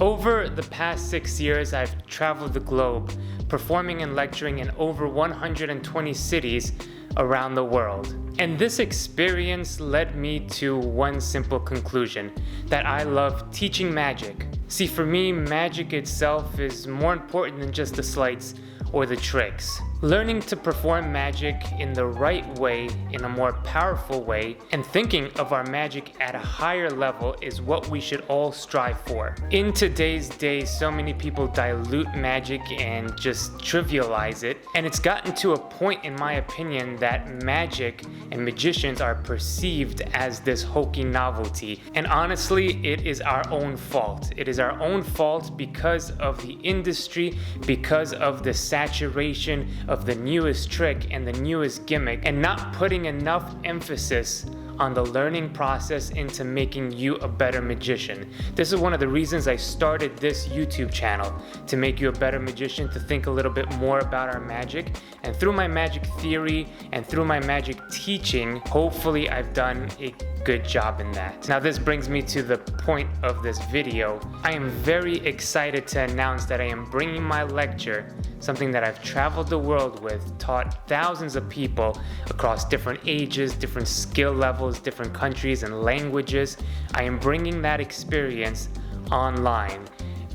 Over the past 6 years, I've traveled the globe, performing and lecturing in over 120 cities around the world. And this experience led me to one simple conclusion, that I love teaching magic. See, for me, magic itself is more important than just the sleights or the tricks. Learning to perform magic in the right way, in a more powerful way, and thinking of our magic at a higher level is what we should all strive for. In today's day, so many people dilute magic and just trivialize it, and it's gotten to a point, in my opinion, that magic and magicians are perceived as this hokey novelty. And honestly, it is our own fault. It is our own fault because of the industry, because of the saturation of the newest trick and the newest gimmick, and not putting enough emphasis on the learning process into making you a better magician. This is one of the reasons I started this YouTube channel, to make you a better magician, to think a little bit more about our magic. And through my magic theory and through my magic teaching, hopefully I've done a good job in that. Now this brings me to the point of this video. I am very excited to announce that I am bringing my lecture, something that I've traveled the world with, taught thousands of people across different ages, different skill levels, different countries and languages. I am bringing that experience online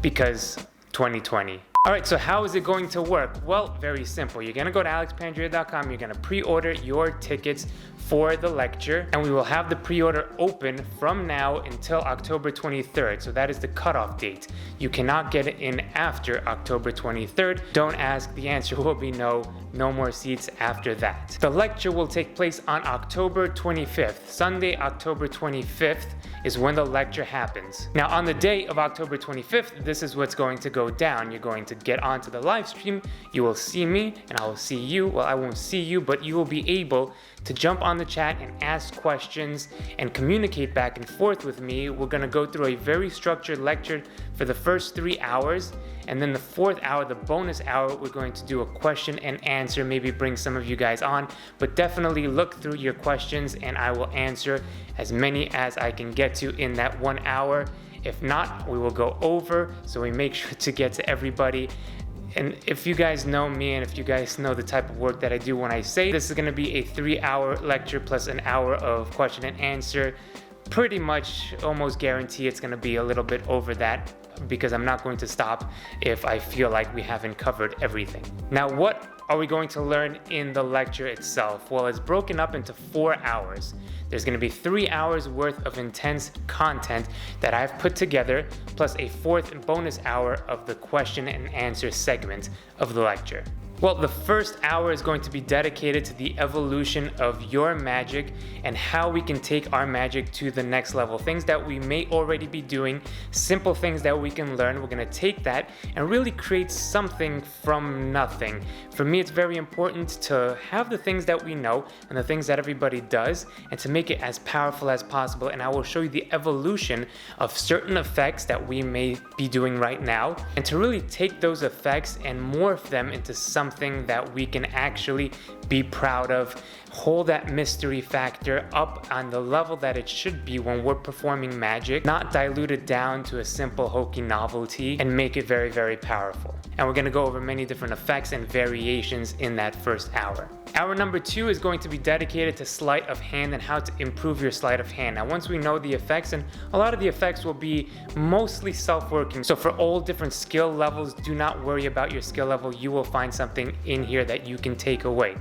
because 2020. Alright, so how is it going to work? Well, very simple. You're gonna go to alexpandrea.com, you're gonna pre-order your tickets for the lecture, and we will have the pre-order open from now until October 23rd. So that is the cutoff date. You cannot get it in after October 23rd. Don't ask, the answer will be no. No more seats after that. The lecture will take place on October 25th. Sunday, October 25th is when the lecture happens. Now, on the day of October 25th, this is what's going to go down. You're going to get onto the live stream. You will see me and I will see you. Well, I won't see you, but you will be able to jump on the chat and ask questions and communicate back and forth with me. We're gonna go through a very structured lecture for the first 3 hours. And then the 4th hour, the bonus hour, we're going to do a question and answer, maybe bring some of you guys on, but definitely look through your questions and I will answer as many as I can get to in that 1 hour. If not, we will go over, so we make sure to get to everybody. And if you guys know me and if you guys know the type of work that I do when I say this is gonna be a 3-hour lecture plus an hour of question and answer, pretty much almost guarantee it's gonna be a little bit over that, because I'm not going to stop if I feel like we haven't covered everything. Now, what are we going to learn in the lecture itself? Well, it's broken up into 4 hours. There's gonna be 3 hours worth of intense content that I've put together, plus a 4th bonus hour of the question and answer segment of the lecture. Well, the first hour is going to be dedicated to the evolution of your magic and how we can take our magic to the next level. Things that we may already be doing, simple things that we can learn. We're going to take that and really create something from nothing. For me, it's very important to have the things that we know and the things that everybody does and to make it as powerful as possible. And I will show you the evolution of certain effects that we may be doing right now, and to really take those effects and morph them into something that we can actually be proud of, hold that mystery factor up on the level that it should be when we're performing magic, not dilute it down to a simple hokey novelty, and make it very, very powerful. And we're gonna go over many different effects and variations in that first hour. Hour number 2 is going to be dedicated to sleight of hand and how to improve your sleight of hand. Now, once we know the effects, and a lot of the effects will be mostly self-working, so for all different skill levels, do not worry about your skill level. You will find something in here that you can take away.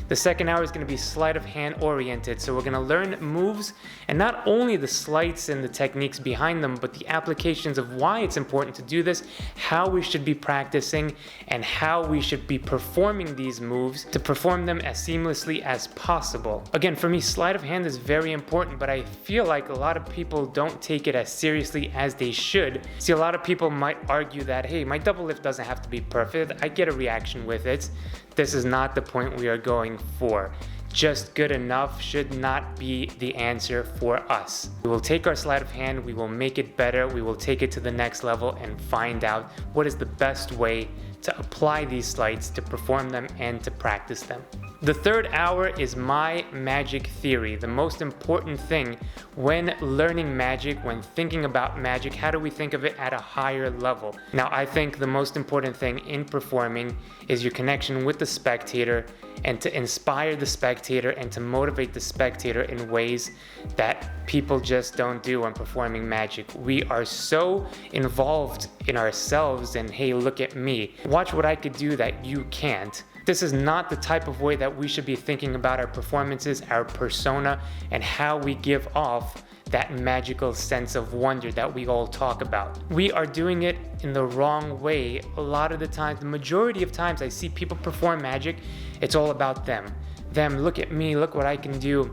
The second hour is going to be sleight of hand oriented, so we're going to learn moves, and not only the sleights and the techniques behind them, but the applications of why it's important to do this, how we should be practicing, and how we should be performing these moves to perform them as seamlessly as possible. Again, for me, sleight of hand is very important, but I feel like a lot of people don't take it as seriously as they should. See, a lot of people might argue that, hey, my double lift doesn't have to be perfect. I get a reaction with it. This is not the point we are going for. Just good enough should not be the answer for us. We will take our sleight of hand, we will make it better, we will take it to the next level and find out what is the best way to apply these sleights, to perform them, and to practice them. The third hour is my magic theory, the most important thing when learning magic, when thinking about magic. How do we think of it at a higher level? Now, I think the most important thing in performing is your connection with the spectator, and to inspire the spectator and to motivate the spectator in ways that people just don't do when performing magic. We are so involved in ourselves and, hey, look at me. Watch what I could do that you can't. This is not the type of way that we should be thinking about our performances, our persona, and how we give off that magical sense of wonder that we all talk about. We are doing it in the wrong way. A lot of the times, the majority of times I see people perform magic, it's all about them. Them, look at me, look what I can do.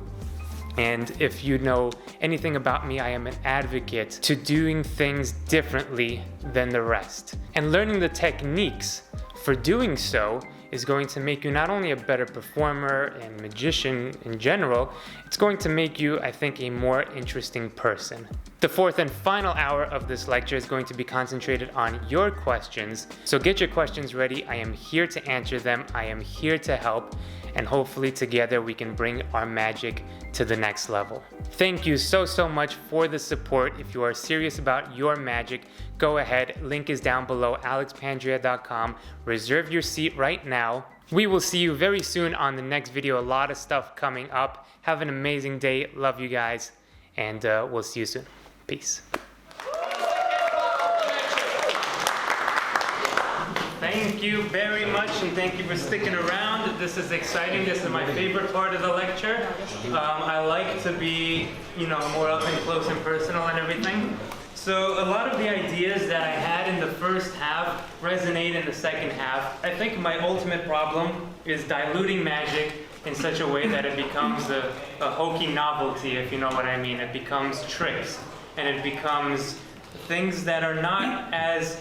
And if you know anything about me, I am an advocate to doing things differently than the rest. And learning the techniques for doing so is going to make you not only a better performer and magician in general, it's going to make you, I think, a more interesting person. The fourth and final hour of this lecture is going to be concentrated on your questions. So get your questions ready. I am here to answer them. I am here to help. And hopefully together we can bring our magic to the next level. Thank you so much for the support. If you are serious about your magic, go ahead. Link is down below, alexpandrea.com. Reserve your seat right now. We will see you very soon on the next video. A lot of stuff coming up. Have an amazing day. Love you guys. And we'll see you soon. Peace. Thank you very much, and thank you for sticking around. This is exciting. This is my favorite part of the lecture. I like to be, more up and close and personal and everything. So a lot of the ideas that I had in the first half resonate in the second half. I think my ultimate problem is diluting magic in such a way that it becomes a hokey novelty, if you know what I mean. It becomes tricks, and it becomes things that are not as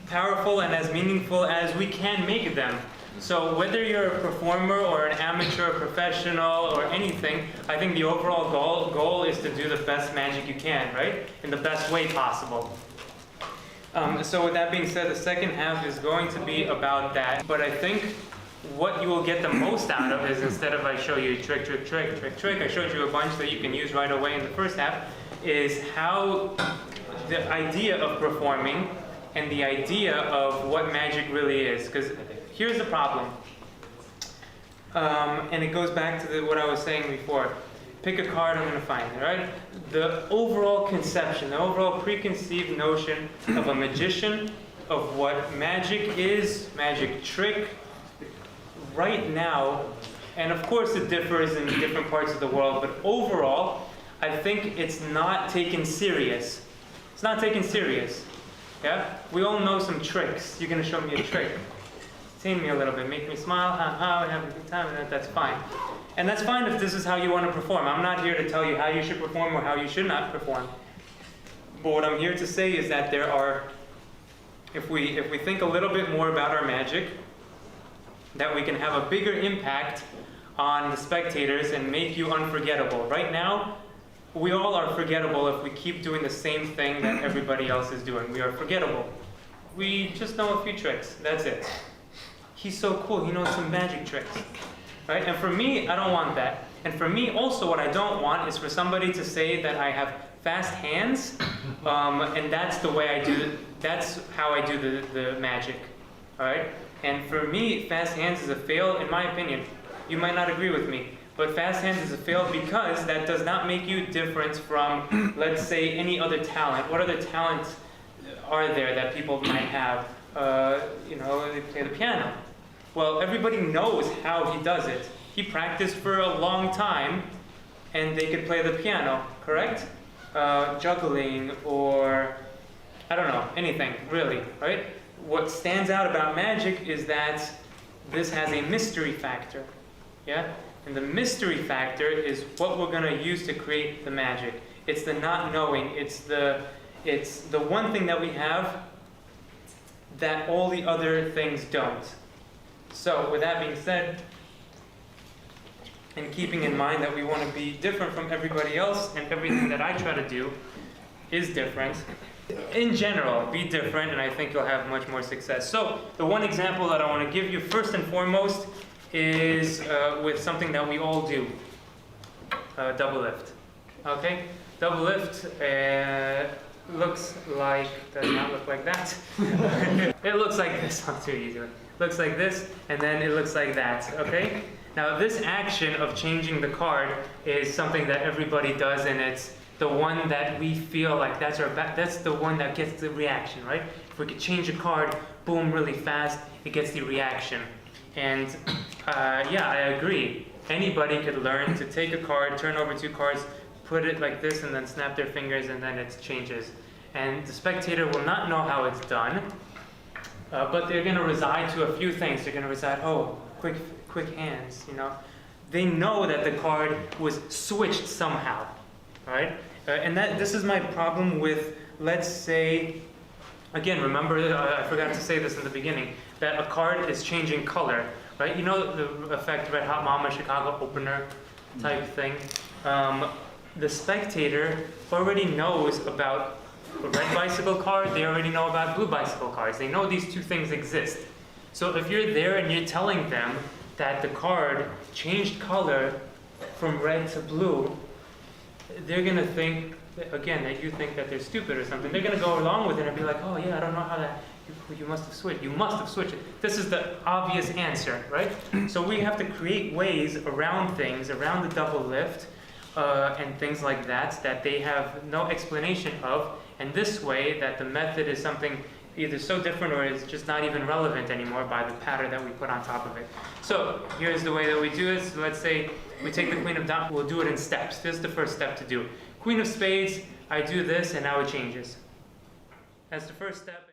powerful and as meaningful as we can make them. So whether you're a performer or an amateur, professional, or anything, I think the overall goal is to do the best magic you can, right? In the best way possible. So with that being said, the second half is going to be about that. But I think what you will get the most out of is, instead of I show you trick, I showed you a bunch that you can use right away in the first half, is how the idea of performing and the idea of what magic really is. Because here's the problem. And it goes back to what I was saying before. Pick a card, I'm going to find it, right? The overall conception, the overall preconceived notion of a magician, of what magic is, magic trick, right now, and of course it differs in different parts of the world, but overall, I think it's not taken serious. It's not taken serious. Yeah? We all know some tricks. You're going to show me a trick. Entertain me a little bit, make me smile, and have a good time, and that's fine. And that's fine if this is how you want to perform. I'm not here to tell you how you should perform or how you should not perform. But what I'm here to say is that there are, if we think a little bit more about our magic, that we can have a bigger impact on the spectators and make you unforgettable. Right now, we all are forgettable if we keep doing the same thing that everybody else is doing. We are forgettable. We just know a few tricks. That's it. He's so cool. He knows some magic tricks. Right? And for me, I don't want that. And for me, also, what I don't want is for somebody to say that I have fast hands, and that's the way I do. That's how I do the magic. All right? And for me, fast hands is a fail, in my opinion. You might not agree with me. But fast hands is a fail because that does not make you different from, let's say, any other talent. What other talents are there that people might have? They play the piano. Well, everybody knows how he does it. He practiced for a long time, and they could play the piano, correct? Juggling or, I don't know, anything, really, right? What stands out about magic is that this has a mystery factor, yeah? And the mystery factor is what we're going to use to create the magic. It's the not knowing. It's the one thing that we have that all the other things don't. So with that being said, and keeping in mind that we want to be different from everybody else, and everything that I try to do is different, In general, be different, and I think you'll have much more success. So the one example that I want to give you first and foremost is with something that we all do, double lift. Okay, double lift looks like, does not look like that. It looks like this, not too easy. Looks like this, and then it looks like that, okay? Now this action of changing the card is something that everybody does, and it's the one that we feel like that's the one that gets the reaction, right? If we could change a card, boom, really fast, it gets the reaction. And yeah, I agree. Anybody could learn to take a card, turn over 2 cards, put it like this, and then snap their fingers, and then it changes. And the spectator will not know how it's done, but they're going to reside to a few things. They're going to reside, oh, quick hands, you know. They know that the card was switched somehow, right? And this is my problem with, let's say, again, remember, I forgot to say this in the beginning, that a card is changing color, right? You know the effect Red Hot Mama Chicago opener type thing? The spectator already knows about a red bicycle card, they already know about blue bicycle cards. They know these 2 things exist. So if you're there and you're telling them that the card changed color from red to blue, they're going to think, again, that you think that they're stupid or something. They're going to go along with it and be like, oh yeah, I don't know how that, you must have switched. You must have switched it. This is the obvious answer, right? So we have to create ways around things, around the double lift, and things like that, that they have no explanation of. And this way, that the method is something either so different or it's just not even relevant anymore by the pattern that we put on top of it. So here's the way that we do it. So let's say we take the Queen of Diamonds, we'll do it in steps. This is the first step to do. Queen of Spades, I do this, and now it changes. That's the first step.